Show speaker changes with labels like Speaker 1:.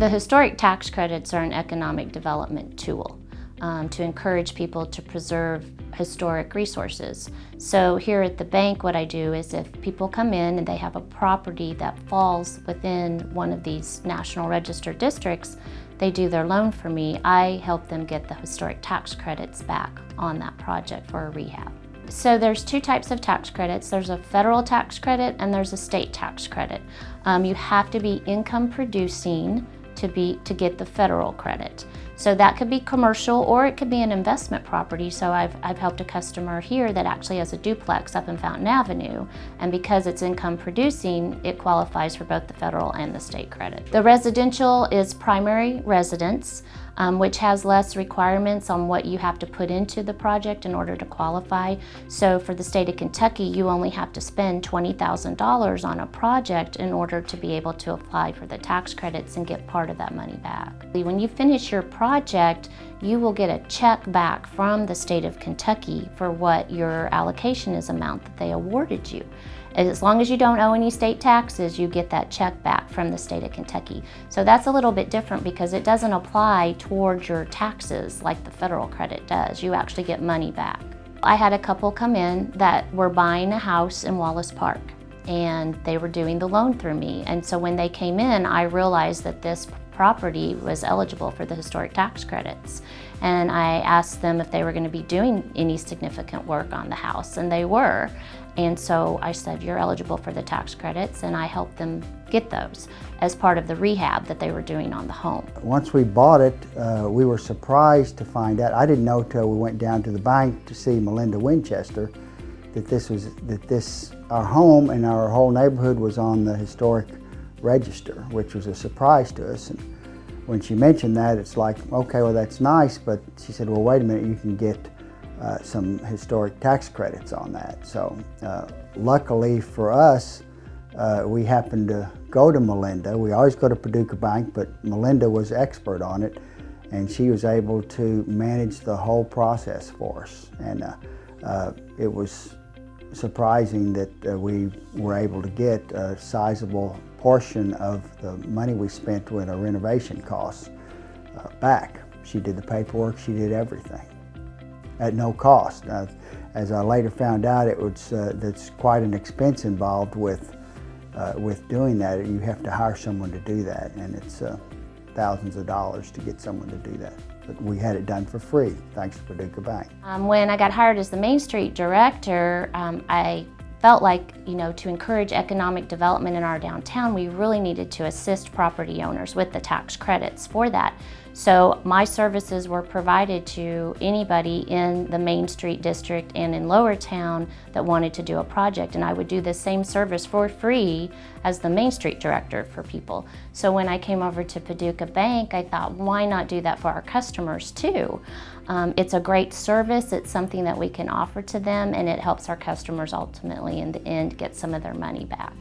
Speaker 1: The historic tax credits are an economic development tool to encourage people to preserve historic resources. So here at the bank, what I do is if people come in and they have a property that falls within one of these National Register districts, they do their loan for me. I help them get the historic tax credits back on that project for a rehab. So there's two types of tax credits. There's a federal tax credit and there's a state tax credit. You have to be income producing to get the federal credit. So that could be commercial or it could be an investment property. So I've helped a customer here that actually has a duplex up in Fountain Avenue, and because it's income producing, it qualifies for both the federal and the state credit. The residential is primary residence, which has less requirements on what you have to put into the project in order to qualify. So for the state of Kentucky, you only have to spend $20,000 on a project in order to be able to apply for the tax credits and get part of that money back. When you finish your project, you will get a check back from the state of Kentucky for what your allocation is amount that they awarded you. As long as you don't owe any state taxes, you get that check back from the state of Kentucky. So that's a little bit different because it doesn't apply towards your taxes like the federal credit does. You actually get money back. I had a couple come in that were buying a house in Wallace Park, and they were doing the loan through me. And so when they came in, I realized that this property was eligible for the historic tax credits. And I asked them if they were going to be doing any significant work on the house, and they were. And so I said, you're eligible for the tax credits, and I helped them get those as part of the rehab that they were doing on the home.
Speaker 2: Once we bought it, we were surprised to find out. I didn't know till we went down to the bank to see Melinda Winchester that our home and our whole neighborhood was on the historic register, which was a surprise to us. And when she mentioned that, it's like, okay, well that's nice, but she said, well wait a minute, you can get some historic tax credits on that. So luckily for us, we happened to go to Melinda. We always go to Paducah Bank, but Melinda was expert on it, and she was able to manage the whole process for us. And it was surprising that we were able to get a sizable portion of the money we spent with our renovation costs back. She did the paperwork, she did everything at no cost. As I later found out, that's quite an expense involved with doing that. You have to hire someone to do that, and it's thousands of dollars to get someone to do that. But we had it done for free, thanks to Paducah Bank.
Speaker 1: When I got hired as the Main Street director, I felt like, to encourage economic development in our downtown, we really needed to assist property owners with the tax credits for that. So my services were provided to anybody in the Main Street district and in Lower Town that wanted to do a project, and I would do the same service for free as the Main Street director for people. So when I came over to Paducah Bank, I thought, why not do that for our customers too? It's a great service, it's something that we can offer to them, and it helps our customers ultimately in the end get some of their money back.